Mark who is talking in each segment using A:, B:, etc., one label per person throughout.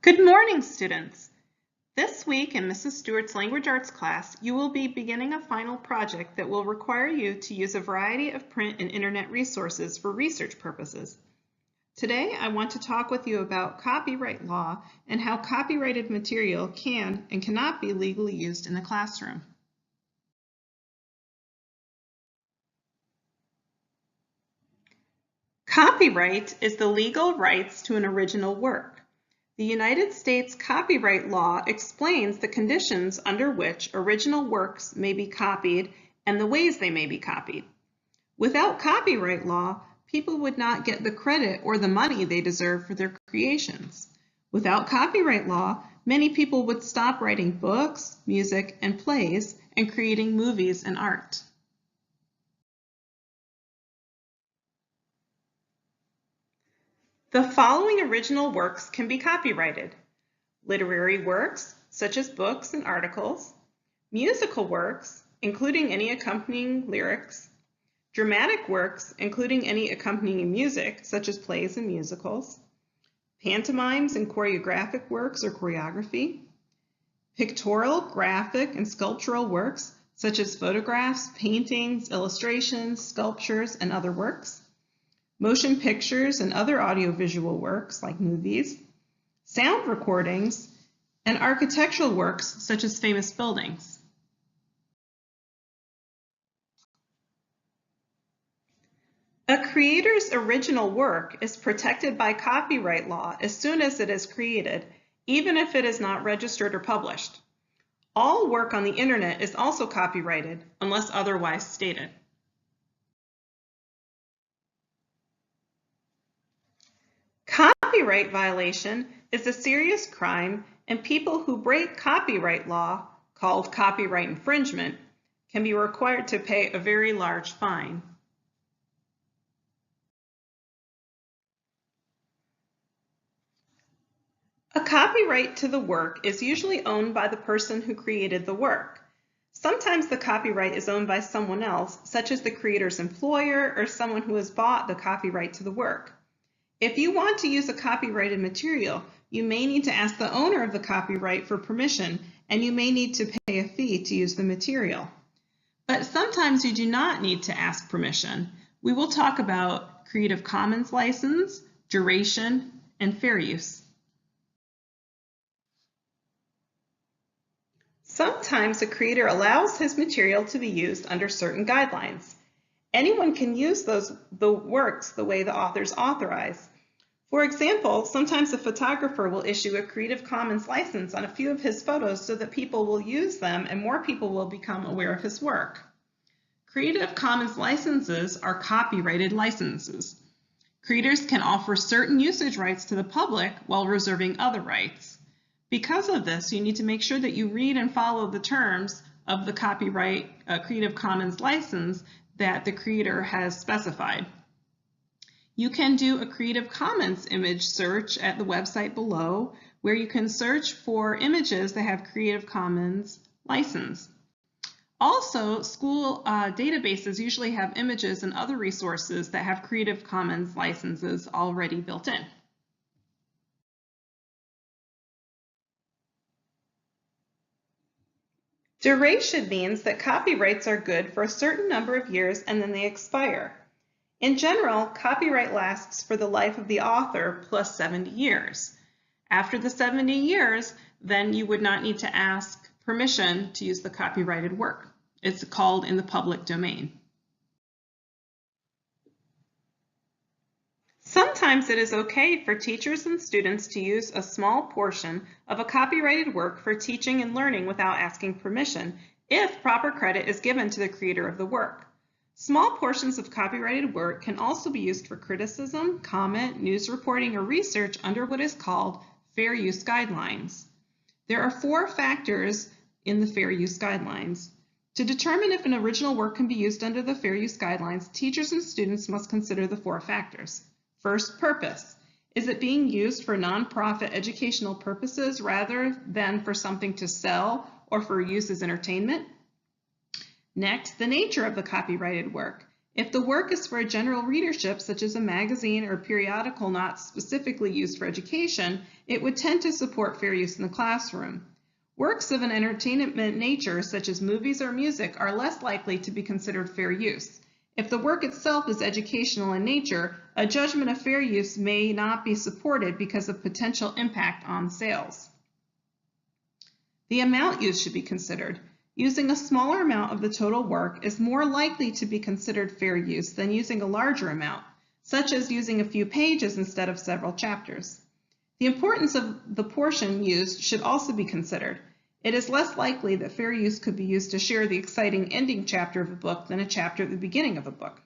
A: Good morning, students. This week in Mrs. Stewart's Language Arts class, you will be beginning a final project that will require you to use a variety of print and internet resources for research purposes. Today, I want to talk with you about copyright law and how copyrighted material can and cannot be legally used in the classroom. Copyright is the legal rights to an original work. The United States copyright law explains the conditions under which original works may be copied and the ways they may be copied. Without copyright law, people would not get the credit or the money they deserve for their creations. Without copyright law, many people would stop writing books, music, and plays and creating movies and art. The following original works can be copyrighted: literary works, such as books and articles; musical works, including any accompanying lyrics; dramatic works, including any accompanying music, such as plays and musicals; pantomimes and choreographic works or choreography; pictorial, graphic, and sculptural works, such as photographs, paintings, illustrations, sculptures, and other works; motion pictures and other audiovisual works like movies; sound recordings; and architectural works such as famous buildings. A creator's original work is protected by copyright law as soon as it is created, even if it is not registered or published. All work on the internet is also copyrighted unless otherwise stated. Copyright violation is a serious crime, and people who break copyright law, called copyright infringement, can be required to pay a very large fine. A copyright to the work is usually owned by the person who created the work. Sometimes the copyright is owned by someone else, such as the creator's employer or someone who has bought the copyright to the work. If you want to use a copyrighted material, you may need to ask the owner of the copyright for permission, and you may need to pay a fee to use the material. But sometimes you do not need to ask permission. We will talk about Creative Commons license, duration, and fair use. Sometimes a creator allows his material to be used under certain guidelines. Anyone can use the works the way the authors authorize. For example, sometimes a photographer will issue a Creative Commons license on a few of his photos so that people will use them and more people will become aware of his work. Creative Commons licenses are copyrighted licenses. Creators can offer certain usage rights to the public while reserving other rights. Because of this, you need to make sure that you read and follow the terms of the copyright Creative Commons license that the creator has specified. You can do a Creative Commons image search at the website below, where you can search for images that have Creative Commons license. Also, school databases usually have images and other resources that have Creative Commons licenses already built in. Duration means that copyrights are good for a certain number of years and then they expire. In general, copyright lasts for the life of the author plus 70 years. After the 70 years, then you would not need to ask permission to use the copyrighted work. It's called in the public domain. Sometimes it is okay for teachers and students to use a small portion of a copyrighted work for teaching and learning without asking permission, if proper credit is given to the creator of the work. Small portions of copyrighted work can also be used for criticism, comment, news reporting, or research under what is called fair use guidelines. There are 4 factors in the fair use guidelines. To determine if an original work can be used under the fair use guidelines, teachers and students must consider the 4 factors. First, purpose. Is it being used for nonprofit educational purposes rather than for something to sell or for use as entertainment? Next, the nature of the copyrighted work. If the work is for a general readership, such as a magazine or periodical not specifically used for education, it would tend to support fair use in the classroom. Works of an entertainment nature, such as movies or music, are less likely to be considered fair use. If the work itself is educational in nature, a judgment of fair use may not be supported because of potential impact on sales. The amount used should be considered. Using a smaller amount of the total work is more likely to be considered fair use than using a larger amount, such as using a few pages instead of several chapters. The importance of the portion used should also be considered. It is less likely that fair use could be used to share the exciting ending chapter of a book than a chapter at the beginning of a book.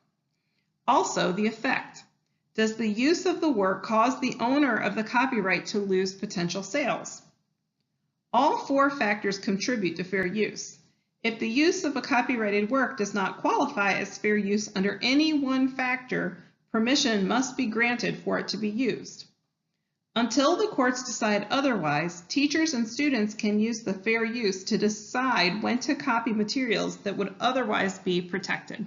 A: Also, the effect. Does the use of the work cause the owner of the copyright to lose potential sales? All four factors contribute to fair use. If the use of a copyrighted work does not qualify as fair use under any one factor, permission must be granted for it to be used. Until the courts decide otherwise, teachers and students can use the fair use to decide when to copy materials that would otherwise be protected.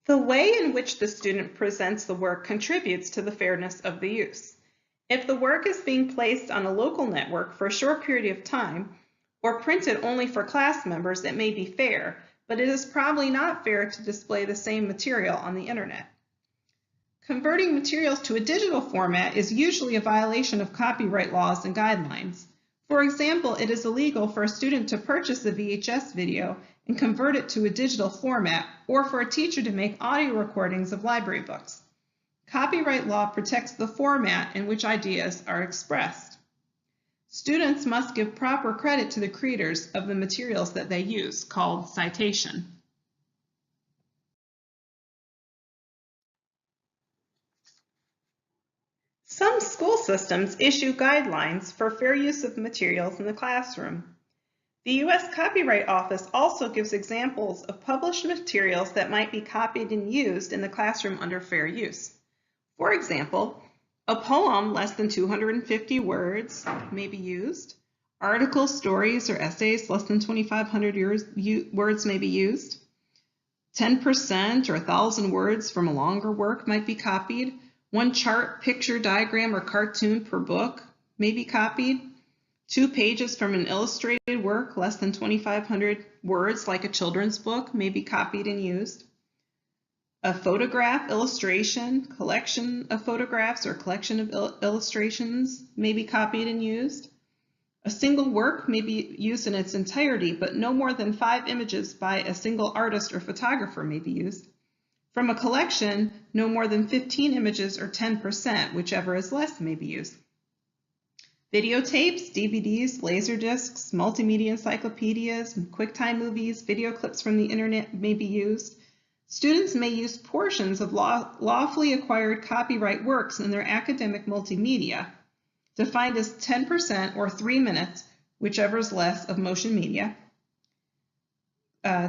A: The way in which the student presents the work contributes to the fairness of the use. If the work is being placed on a local network for a short period of time, or printed only for class members, it may be fair, but it is probably not fair to display the same material on the internet. Converting materials to a digital format is usually a violation of copyright laws and guidelines. For example, it is illegal for a student to purchase a VHS video and convert it to a digital format, or for a teacher to make audio recordings of library books. Copyright law protects the format in which ideas are expressed. Students must give proper credit to the creators of the materials that they use, called citation. Some school systems issue guidelines for fair use of materials in the classroom. The U.S. Copyright Office also gives examples of published materials that might be copied and used in the classroom under fair use. For example, a poem less than 250 words may be used. Articles, stories, or essays less than 2,500 words may be used. 10% or 1,000 words from a longer work might be copied. One chart, picture, diagram, or cartoon per book may be copied. 2 pages from an illustrated work less than 2,500 words, like a children's book, may be copied and used. A photograph, illustration, collection of photographs, or collection of illustrations may be copied and used. A single work may be used in its entirety, but no more than 5 images by a single artist or photographer may be used. From a collection, no more than 15 images or 10%, whichever is less, may be used. Videotapes, DVDs, laserdiscs, multimedia encyclopedias, QuickTime movies, video clips from the internet may be used. Students may use portions of lawfully acquired copyright works in their academic multimedia, defined as 10% or 3 minutes, whichever is less, of motion media.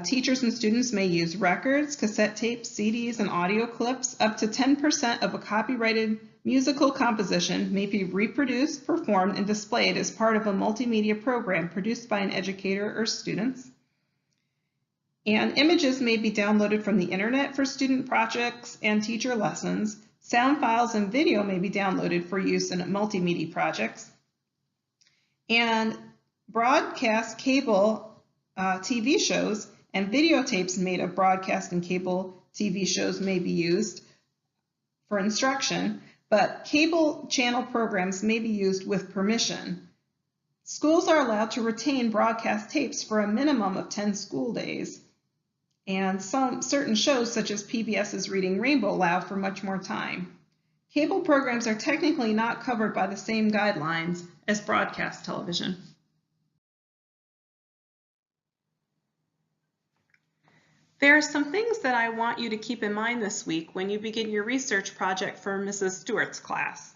A: Teachers and students may use records, cassette tapes, CDs, and audio clips. Up to 10% of a copyrighted musical composition may be reproduced, performed, and displayed as part of a multimedia program produced by an educator or students. And images may be downloaded from the internet for student projects and teacher lessons. Sound files and video may be downloaded for use in multimedia projects. And broadcast cable TV shows and videotapes made of broadcast and cable TV shows may be used for instruction, but cable channel programs may be used with permission. Schools are allowed to retain broadcast tapes for a minimum of 10 school days. And certain shows, such as PBS's Reading Rainbow, allow for much more time. Cable programs are technically not covered by the same guidelines as broadcast television. There are some things that I want you to keep in mind this week when you begin your research project for Mrs. Stewart's class.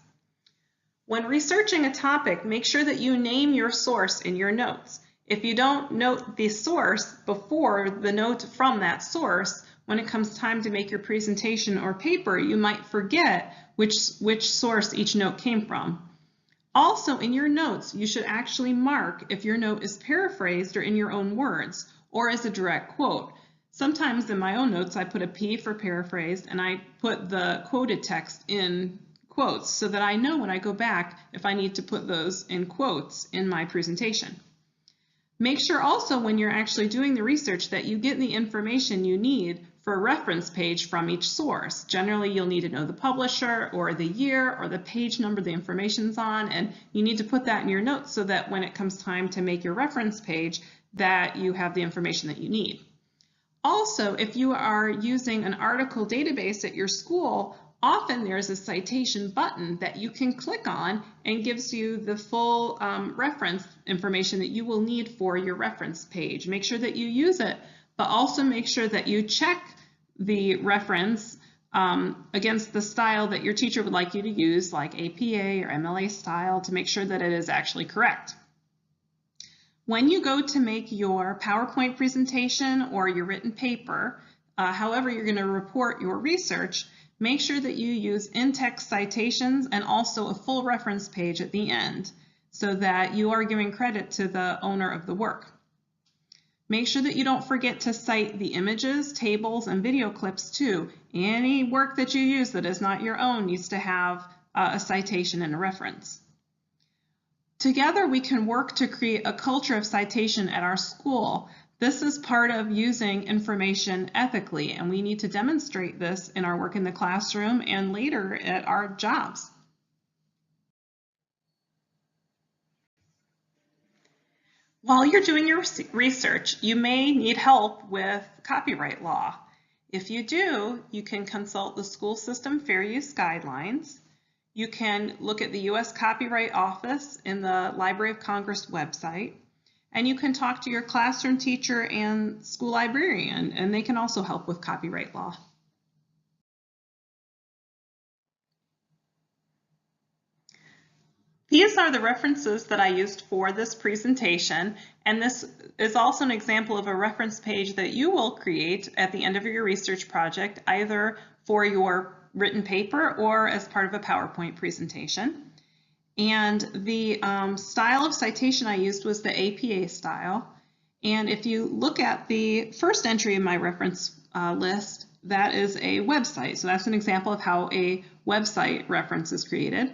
A: When researching a topic, make sure that you name your source in your notes. If you don't note the source before the note from that source, when it comes time to make your presentation or paper, you might forget which source each note came from. Also, in your notes, you should actually mark if your note is paraphrased or in your own words, or as a direct quote. Sometimes in my own notes, I put a P for paraphrased, and I put the quoted text in quotes so that I know when I go back if I need to put those in quotes in my presentation. Make sure also when you're actually doing the research that you get the information you need for a reference page from each source. Generally, you'll need to know the publisher or the year or the page number the information's on, and you need to put that in your notes so that when it comes time to make your reference page, that you have the information that you need. Also, if you are using an article database at your school, often there's a citation button that you can click on and gives you the full reference information that you will need for your reference page. Make sure that you use it, but also make sure that you check the reference against the style that your teacher would like you to use, like APA or MLA style, to make sure that it is actually correct. When you go to make your PowerPoint presentation or your written paper, however you're going to report your research, make sure that you use in-text citations and also a full reference page at the end so that you are giving credit to the owner of the work. Make sure that you don't forget to cite the images, tables, and video clips too. Any work that you use that is not your own needs to have a citation and a reference. Together, we can work to create a culture of citation at our school. This is part of using information ethically, and we need to demonstrate this in our work in the classroom and later at our jobs. While you're doing your research, you may need help with copyright law. If you do, you can consult the School System Fair Use Guidelines. You can look at the U.S. Copyright Office in the Library of Congress website, and you can talk to your classroom teacher and school librarian, and they can also help with copyright law. These are the references that I used for this presentation, and this is also an example of a reference page that you will create at the end of your research project, either for your written paper or as part of a PowerPoint presentation. And the style of citation I used was the APA style. And if you look at the first entry in my reference list, that is a website. So that's an example of how a website reference is created.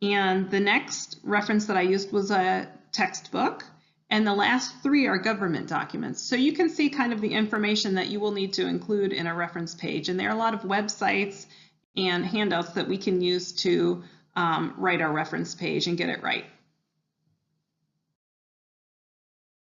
A: And the next reference that I used was a textbook. And the last three are government documents. So you can see kind of the information that you will need to include in a reference page. And there are a lot of websites and handouts that we can use to write our reference page and get it right.